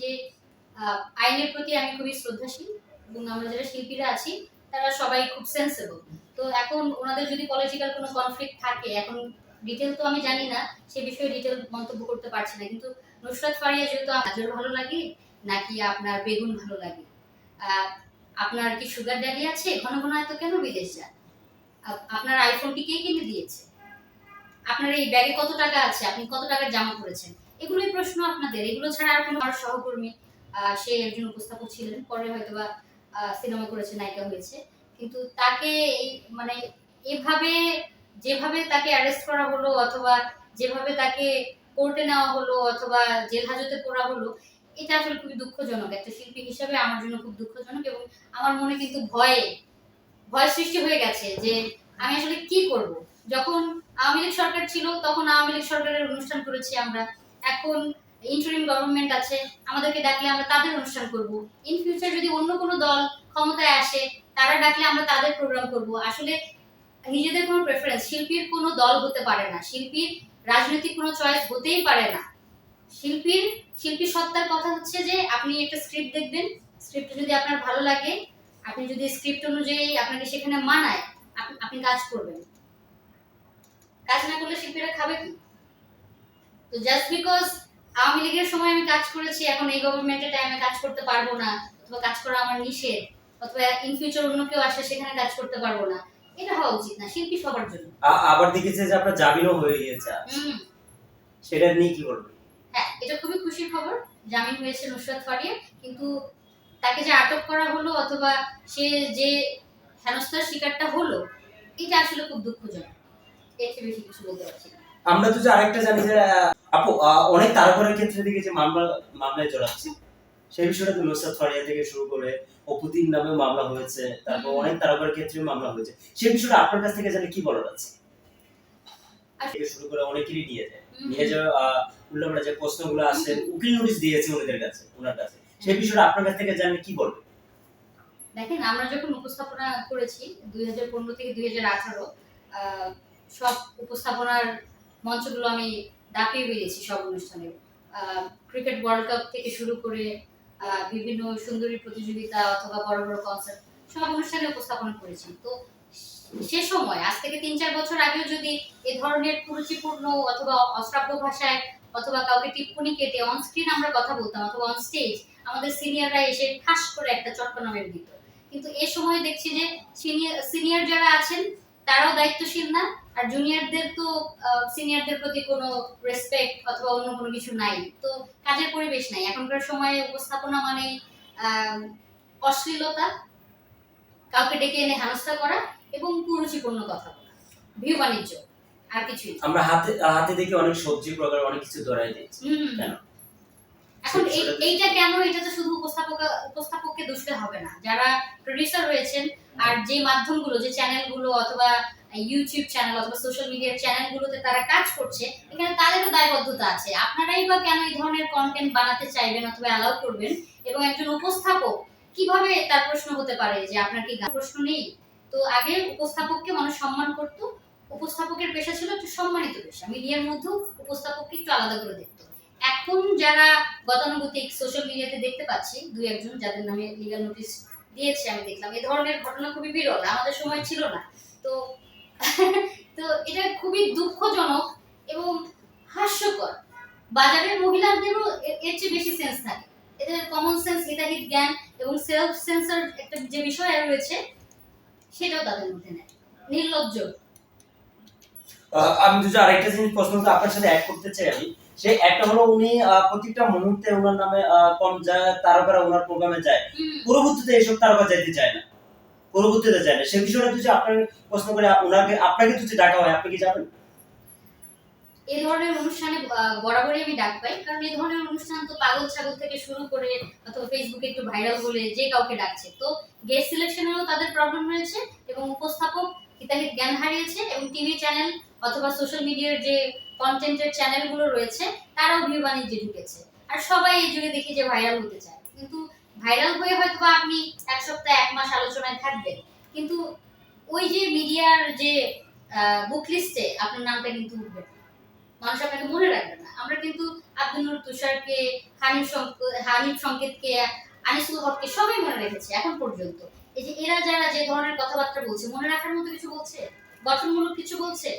যে আইনের প্রতি আমি খুবই শ্রদ্ধাশীল এবং আমরা যারা শিল্পীরা আছি তারা সবাই খুব সেন্সেবল। তো এখন ওনাদের যদি পলিটিক্যাল কোনো কনফ্লিক্ট থাকে, এখন ডিটেল তো আমি জানি না, সে বিষয়ে ডিটেল মন্তব্য করতে পারছি না, কিন্তু নুসরাত ফারিয়া যেহেতু গাজর ভালো লাগে নাকি আপনার বেগুন ভালো লাগে, আপনার কি সুগার ড্যাডি আছে, ঘন ঘন এত কেন বিদেশ যান, আপনার আইফোনটি কে কিনে দিয়েছে, আপনার এই ব্যাগে কত টাকা আছে, আপনি কত টাকার জামা পরেছেন, এগুলোই প্রশ্ন আপনাদের। এগুলো ছাড়া আর কোনো আমার সহকর্মী, সে একজন উপস্থাপক ছিলেন, পরে হয়তোবা সিনেমা করেছে, নায়িকা হয়েছে, কিন্তু তাকে এই মানে এভাবে যেভাবে তাকে অ্যারেস্ট করা হলো অথবা যেভাবে তাকে কোর্টে নেওয়া হলো অথবা জেল হাজতে পড়া হলো, এটা আসলে খুবই দুঃখজনক। একটা শিল্পী হিসেবে আমার জন্য খুব দুঃখজনক এবং আমার মনে কিন্তু ভয় সৃষ্টি হয়ে গেছে যে আমি আসলে কি করব। যখন আওয়ামী লীগ সরকার ছিল তখন আওয়ামী লীগ সরকারের অনুষ্ঠান করেছি আমরা, এখন ইন্টারিম গভর্নমেন্ট আছে, আমাদেরকে ডাকলে আমরা তাদের অনুষ্ঠান করব। ইন ফিউচার যদি অন্য কোনো দল ক্ষমতায় আসে, তারা ডাকলে আমরা তাদের প্রোগ্রাম করব। আসলে নিজেদের কোনো প্রেফারেন্স, শিল্পীর কোনো দল হতে পারে না, শিল্পীর রাজনৈতিক কোনো চয়েস হতেই পারে না। শিল্পী সত্তার কথা হচ্ছে যে আপনি একটা স্ক্রিপ্ট দেখবেন, স্ক্রিপ্ট যদি আপনার ভালো লাগে, আপনি যদি স্ক্রিপ্ট অনুযায়ী আপনাকে সেখানে মানায়, আপনি কাজ করবেন। কাজ না করলে শিল্পীরা খাবে কি? তো জাস্ট বিকজ আওয়ামী লীগের সময় আমি কাজ করেছি, এখন এই গভর্নমেন্টের টাইমে কাজ করতে পারবো না, অথবা কাজ করা আমার নিষেধ, অথবা ইন ফিউচার অন্য কেউ আসলে সেখানে কাজ করতে পারবো না, এটা হওয়া উচিত না। শিল্পী সবার জন্য। আবার দেখেছে যে আপনার জামিনও হয়ে গিয়েছে, সেটা নিয়ে কি বলবেন? হ্যাঁ, এটা খুবই খুশির খবর, জামিন হয়েছে নুসরাত ফারিয়া, কিন্তু তাকে যে আটক করা হলো অথবা সে যে হেনস্থার শিকারটা হলো, এটা আসলে খুব দুঃখজনক। এর চেয়ে বেশি কিছু বলতে পারছি না। আমরা তো যে আরেকটা জানি যে আপু অনেক তারকার ক্ষেত্রে দিকে যে মামলায় জড়াচ্ছে, সেই বিষয়টা তো নুসরাত ফারিয়া থেকে শুরু করে অপুতিন নামে মামলা হয়েছে, তারপর অনেক তারকার ক্ষেত্রে মামলা হয়েছে, সেই বিষয়টা আপনার কাছ থেকে জানি কি বলার আছে? থেকে শুরু করে অনেকেরই নিয়ে যাওয়া উল্লাপাড়া যে প্রশ্নগুলো আছে, উকিল নোটিশ দিয়েছে ওনাদের কাছে, ওনার কাছে, সেই বিষয়টা আপনার কাছ থেকে জানলে কি বলবেন? দেখেন, আমরা যখন উপস্থাপনা করেছি 2015 থেকে 2018, সব উপস্থাপনার মঞ্চগুলো আমি দাপিয়ে বেরিয়েছি সব অনুষ্ঠানে। ক্রিকেট ওয়ার্ল্ড কাপ থেকে শুরু করে বিভিন্ন সুন্দরী প্রতিযোগিতা অথবা বড় বড় কনসার্ট, সব অনুষ্ঠানে উপস্থাপনা করেছি। তো সে সময় আজ থেকে 3-4 বছর আগেও যদি এ ধরনের কুরুচিপূর্ণ অথবা অশ্রাব্য ভাষায় অথবা কাউকে টিপ্পনি কেটে অন স্ক্রিন আমরা কথা বলতাম অথবা অন স্টেজ আমাদের সিনিয়ররা এসে ঠাস করে একটা চটকা নামের দিত, কিন্তু এ সময় দেখছি যে সিনিয়র যারা আছেন তারাও দায়িত্বশীল না, আর জুনিয়রদের তো সিনিয়রদের প্রতি কোনো রেসপেক্ট অথবা অন্য কোনো কিছু নাই, তো কাজের পরিবেশ নাই। এখনকার সময়ে উপস্থাপনা মানে অশ্লীলতা, কাউকে ডেকে এনে হেনস্থা করা এবং কুরুচিপূর্ণ কথা বলা, ভিউ বাণিজ্য, আর কিছুই। আমরা হাতে দেখে অনেক সবজি প্রকার অনেক কিছু ধরাই দিচ্ছি, কেন? এখন এইটা কেন, এটা তো শুধু উপস্থাপককে দোষতে হবে না, যারা প্রোডিউসার রয়েছেন আর যে মাধ্যমগুলো, যে চ্যানেলগুলো অথবা ইউটিউব চ্যানেল অথবা সোশ্যাল মিডিয়ার চ্যানেলগুলোতে তারা কাজ করছে, এখানে তাদেরও দায়বদ্ধতা আছে। আপনারাই বা কেন এই ধরনের কন্টেন্ট বানাতে চাইবেন অথবা অ্যালাউ করবেন, এবং একজন উপস্থাপক কিভাবে তার প্রশ্ন হতে পারে যে আপনার কি প্রশ্ন নেই? তো আগে উপস্থাপককে মানুষ সম্মান করত, উপস্থাপকের পেশা ছিল একটু সম্মানিত পেশা, মিডিয়ার মধ্যেও উপস্থাপককে একটু আলাদা করে দেখতো। এখন যারা গতানুগতিক সোশ্যাল মিডিয়াতে দেখতে পাচ্ছি দুই একজন যাদের নামে লিগ্যাল নোটিশ দিয়েছে, আমি দেখলাম এই ধরনের ঘটনা খুবই বিরল, আমাদের সময় ছিল না। তো তো এটা খুবই দুঃখজনক এবং হাস্যকর। বাজারের মহিলাদেরও এর চেয়ে বেশি সেন্স থাকে, এদের কমন সেন্স, হিতাহিত জ্ঞান এবং সেলফ সেন্সর একটা যে বিষয় রয়েছে সেটাও তাদের মধ্যে নেই, নির্লজ্জ। আমি যদি আরেকটা জিনিস প্রশ্ন আপনার সাথে অ্যাড করতে চাই, আমি সেই একটা হলো উনি প্রত্যেকটা মুহূর্তে ওনার নামে কম যায় তারকারা ওনার প্রোগ্রামে যায়, পরবর্তীতে এইসব তারকা যাইতে চায় না, পরবর্তীতে যায় না, সেই বিষয়টা যদি আপনার প্রশ্ন করে আপনাকে যদি ডাকা হয়, আপনি কি যাবেন? এই ধরনের অনুষ্ঠানে বরাবরই আমি ডাক পাই, কারণ এই ধরনের অনুষ্ঠান তো পাগল ছাগল থেকে শুরু করে অথবা ফেসবুকে একটু ভাইরাল বলে যে কাউকে ডাকছে, তো গেস্ট সিলেকশনেও তাদের প্রবলেম রয়েছে এবং উপস্থাপক হিতাহিত জ্ঞান হারিয়েছে, এবং টিভি চ্যানেল অথবা সোশ্যাল মিডিয়ার যে কন্টেন্টের চ্যানেলগুলো রয়েছে তারাও ভিউ বাণিজ্যে ঢুকেছে, আর সবাই এই যুগে দেখি যে ভাইরাল হতে চায়, কিন্তু ভাইরাল হয়ে হয়তো আপনি এক সপ্তাহ 1 মাস আলোচনায় থাকবেন, কিন্তু ওই যে মিডিয়ার যে বুক লিস্টে আপনার নামটা কিন্তু উঠবে। মানুষ আপনাকে মনে রাখবে না। আমরা কিন্তু আব্দুল নূর তুষারকে, হানিফ সংকেতকে, আনিসুল হককে সবাই মনে রেখেছি এখন পর্যন্ত। এই যে এরা যারা যে ধরনের কথাবার্তা বলছে, মনে রাখার মতো কিছু বলছে, গঠনমূলক কিছু বলছে,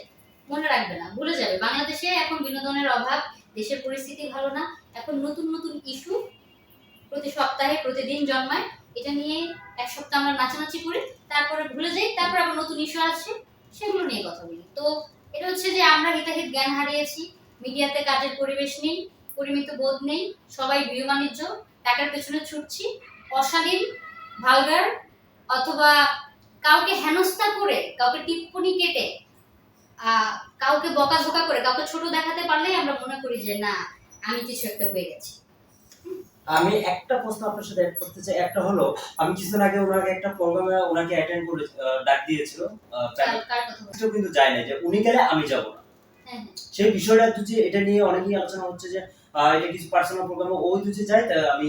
মনে রাখবে না, ভুলে যাবে। বাংলাদেশে এখন বিনোদনের অভাব, দেশের পরিস্থিতি ভালো না। এখন নতুন নতুন ইস্যু প্রতি সপ্তাহে প্রতিদিন জন্মায়, এটা নিয়ে এক সপ্তাহ আমরা নাচানাচি করি, তারপরে ভুলে যাই, তারপর আবার নতুন ইস্যু আসছে, সেগুলো নিয়ে কথা বলি। তো এটা হচ্ছে যে আমরা হিতাহিত জ্ঞান হারিয়েছি, মিডিয়াতে কাজের পরিবেশ নেই, পরিমিত বোধ নেই, সবাই ভিউ বাণিজ্য, টাকার পেছনে ছুটছি, অশালীন, ভালগার, অথবা কাউকে হেনস্থা করে, কাউকে টিপ্পনি কেটে, কাউকে বকাঝকা করে, কাউকে ছোট দেখাতে পারলেই আমরা মনে করি যে না, আমি কিছু একটা হয়ে গেছি। আমি একটা প্রশ্ন আপনার সাথে অ্যাড করতে চাই। একটা হলো, আমি কিছুদিন আগে ওনাকে একটা প্রোগ্রামে ওনাকে অ্যাটেন্ড করে ডাক দিয়েছিল, কার কথা বলছি? কেউ কিন্তু যায় না যে উনি গেলে আমি যাব না। হ্যাঁ হ্যাঁ। সেই বিষয়টা যে এটা নিয়ে অনেকেই আলোচনা হচ্ছে যে এটা কিছু পার্সোনাল প্রোগ্রামে ওই দুজি যায়, তা আমি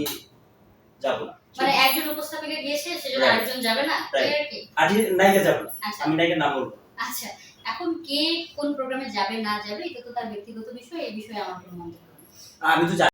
যাব না। মানে একজন উপস্থাপিকা গিয়েছে, সেজন্য Right. আরেকজন যাবে না, Right. এই আর কি। আর নায়িকা যাবে না, আচ্ছা আমি নায়িকার নাম বলবো না। আচ্ছা, এখন কে কোন প্রোগ্রামে যাবে না যাবে এটা তো তার ব্যক্তিগত বিষয়, এই বিষয়ে আমার কোনো মন্তব্য নেই। আমি তো জানি